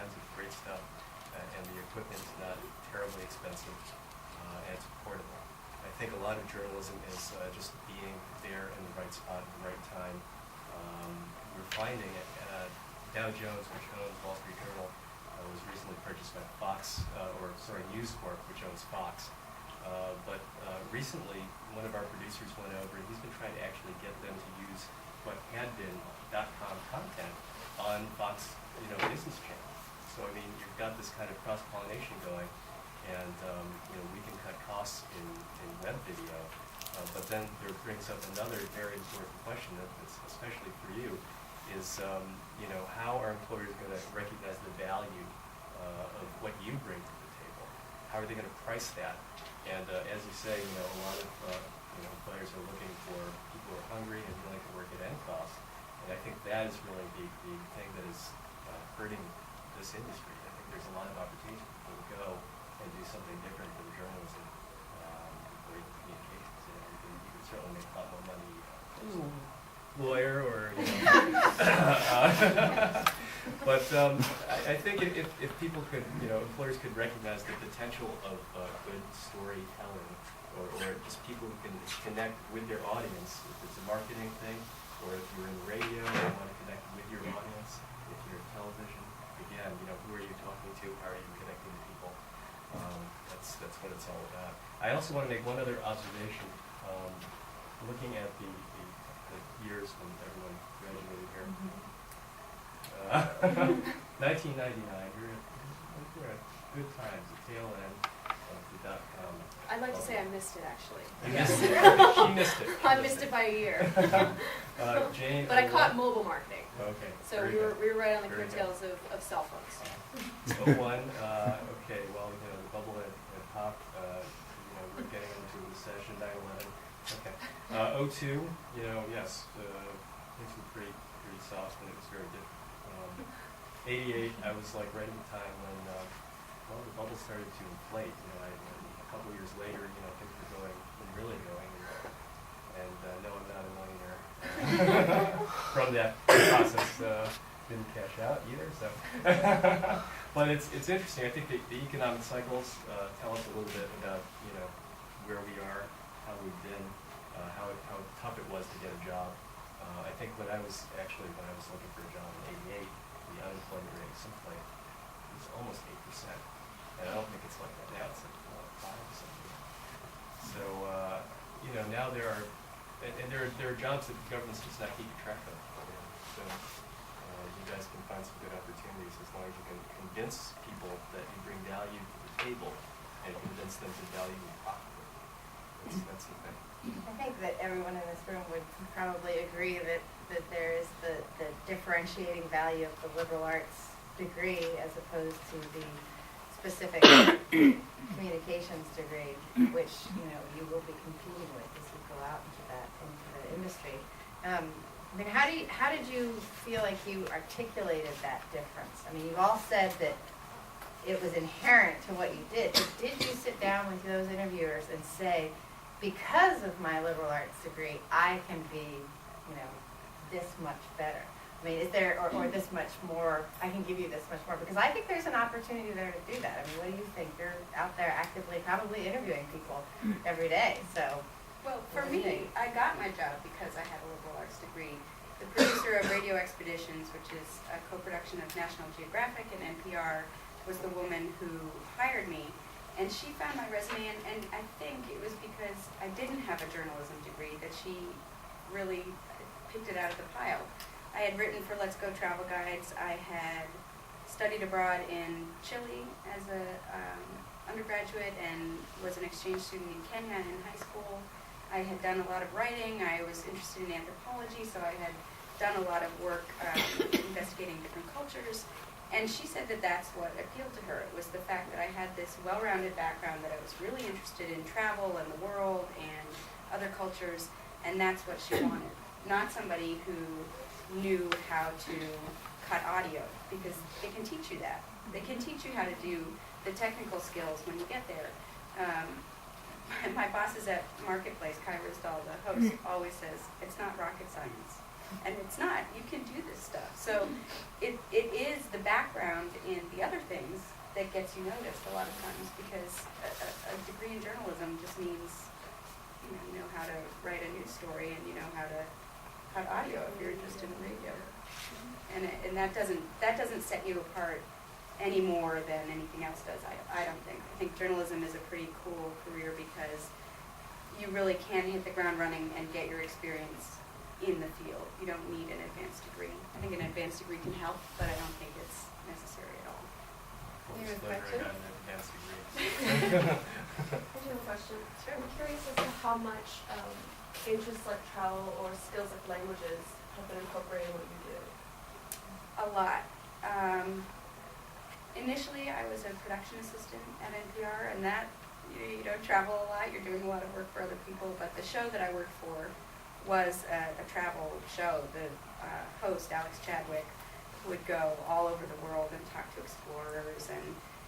kinds of great stuff, and the equipment is not terribly expensive, and it's portable. I think a lot of journalism is just being there in the right spot at the right time. We're finding it. Dow Jones, which owns Wall Street Journal, was recently purchased by News Corp, which owns Fox. But recently, one of our producers went over, and he's been trying to actually get them to use what had been .com content on Fox, business channel. So I mean, you've got this kind of cross-pollination going, and we can cut costs in web video. But then there brings up another very important question, that's especially for you, is how are employers going to recognize the value of what you bring to the table? How are they going to price that? And as you say, a lot of employers are looking for people who are hungry and willing to work at any cost. And I think that is really the thing that is hurting this industry. I think there's a lot of opportunities for people to go and do something different than journalism, or even communications. You could certainly make a lot more money as a lawyer or but I think if people could, employers could recognize the potential of good storytelling, or just people who can connect with their audience, if it's a marketing thing, or if you're in the radio and you want to connect with your audience, if you're in television, again, who are you talking to, how are you connecting to people? That's what it's all about. I also want to make one other observation, looking at the years when everyone graduated here. 1999, we're at good times, the tail end of the .com. I'd like to say I missed it, actually. You missed it? She missed it. I missed it by a year. Jane, but I caught mobile marketing. Okay. So we were right on the coattails of cell phones. 01, okay, well, the bubble had popped, we're getting into a recession, 9/11. Okay. 02, yes, things were pretty soft, and it was very different. 88, I was like right at the time when, the bubble started to inflate. A couple of years later, things were really going, and no, I'm not a millionaire. From that process, didn't cash out either. So, but it's interesting. I think the economic cycles tell us a little bit about where we are, how we've been, how tough it was to get a job. I think when I was looking for a job in '88, the unemployment rate at some point was almost 8%, and I don't think it's like that now. It's like 5 or something. So now there are jobs that the government's just not keeping track of. So you guys can find some good opportunities as long as you can convince people that you bring value to the table and convince them to value you properly. That's the thing. I think that everyone in this room would probably agree that there is the differentiating value of the liberal arts degree as opposed to the specific communications degree, which you will be competing with as you go out into the industry. How did you feel like you articulated that difference? I mean, you all said that it was inherent to what you did. But did you sit down with those interviewers and say, because of my liberal arts degree, I can be, this much better? I mean, is there, or this much more, I can give you this much more? Because I think there's an opportunity there to do that. I mean, what do you think? You're out there actively, probably interviewing people every day, so. Well, for me, I got my job because I had a liberal arts degree. The producer of Radio Expeditions, which is a co-production of National Geographic and NPR, was the woman who hired me. And she found my resume, and I think it was because I didn't have a journalism degree that she really picked it out of the pile. I had written for Let's Go Travel Guides. I had studied abroad in Chile as an undergraduate and was an exchange student in Kenya in high school. I had done a lot of writing. I was interested in anthropology, so I had done a lot of work investigating different cultures. And she said that that's what appealed to her. It was the fact that I had this well-rounded background, that I was really interested in travel and the world and other cultures, and that's what she wanted. Not somebody who knew how to cut audio, because they can teach you that. They can teach you how to do the technical skills when you get there. My bosses at Marketplace, Kai Risdal, the host, always says, it's not rocket science. And it's not. You can do this stuff. So it is the background in the other things that gets you noticed a lot of times, because a degree in journalism just means you know how to write a news story, and you know how to cut audio if you're interested in radio, and that doesn't set you apart any more than anything else does. I don't think. I think journalism is a pretty cool career because you really can hit the ground running and get your experience in the field. You don't need an advanced degree. I think an advanced degree can help, but I don't think it's necessary at all. Full You have a disclosure, I question? got an advanced degree. I do have a question. Sure. I'm curious as to how much interests like travel or skills like languages have been incorporated in what you do. A lot. Initially, I was a production assistant at NPR, and that, you don't travel a lot, you're doing a lot of work for other people, but the show that I worked for was a travel show. The host, Alex Chadwick, would go all over the world and talk to explorers and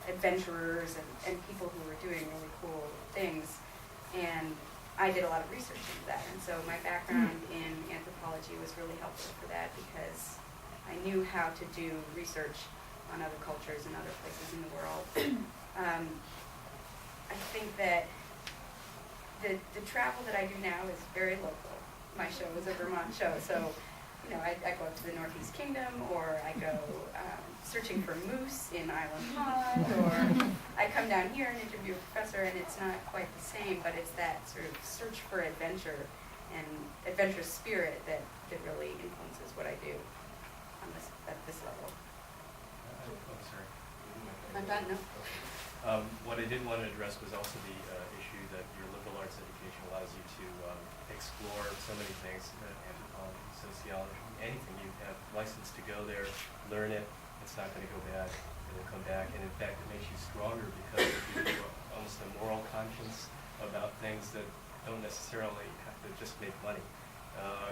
adventurers and people who were doing really cool things, and I did a lot of research into that, and so my background in anthropology was really helpful for that, because I knew how to do research on other cultures and other places in the world. I think that the travel that I do now is very local. My show is a Vermont show, so I go up to the Northeast Kingdom, or I go searching for moose in Island Pond, or I come down here and interview a professor, and it's not quite the same, but it's that sort of search for adventure and adventurous spirit that really influences what I do at this level. Oh, sorry. I'm done, no. What I did want to address was also the issue that your liberal arts education allows you to explore so many things, anthropology, sociology, anything. You have license to go there, learn it. It's not going to go bad. It'll come back, and in fact, it makes you stronger because it gives you almost a moral conscience about things that don't necessarily have to just make money.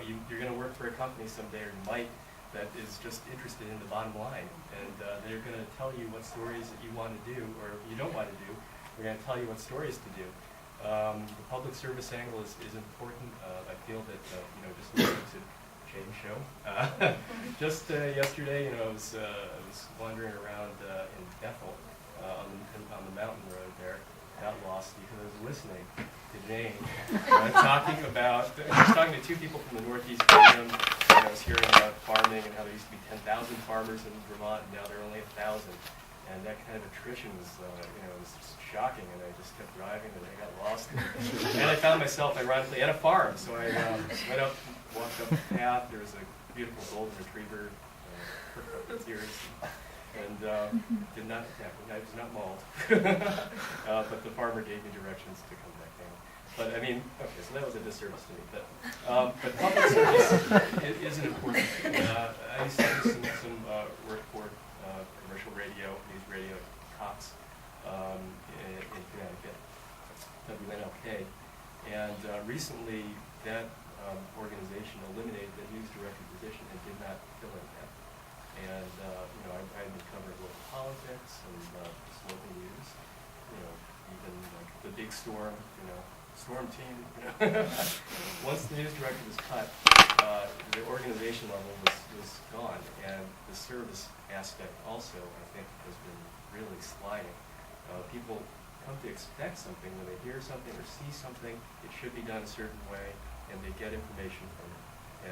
You're going to work for a company someday, or you might, that is just interested in the bottom line, and they're going to tell you what stories that you want to do or you don't want to do. They're going to tell you what stories to do. The public service angle is important. I feel that just listening to Shane's show. Just yesterday, I was wandering around in Bethel on the mountain road there. Got lost because I was listening to Jane talking to two people from the Northeast Kingdom. I was hearing about farming and how there used to be 10,000 farmers in Vermont, and now there are only 1,000. And that kind of attrition was, was just shocking. And I just kept driving, and I got lost. And I found myself, ironically, at a farm. So I went up, walked up the path. There was a beautiful golden retriever, perked up its ears, and did not attack me. I was not mauled. But the farmer gave me directions to come back down. But I mean, okay, so that was a disservice to me. But public service is an important thing. I used to do some work for commercial radio, news radio at Cox in Connecticut, WNLK. And recently, that organization eliminated the news director position and did not fill in that. And I had been covering local politics and just local news. Even like the big storm, storm team. Once the news director was cut, the organization level was gone, and the service aspect also, I think, has been really sliding. People come to expect something when they hear something or see something. It should be done a certain way, and they get information from it,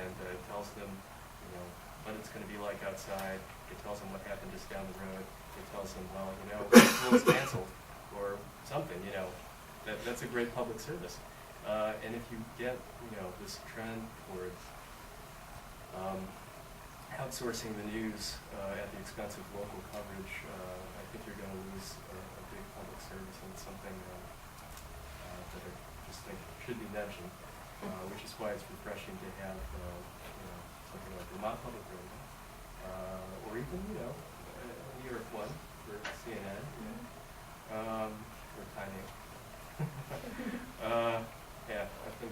and it tells them, what it's going to be like outside. It tells them what happened just down the road. It tells them, well, school's canceled or something. That's a great public service. And if you get, this trend towards outsourcing the news at the expense of local coverage, I think you're going to lose a big public service, and it's something that I just think should be mentioned, which is why it's refreshing to have, something like Vermont Public Radio, or even, New York One for CNN, or Time Inc. Yeah, I'm getting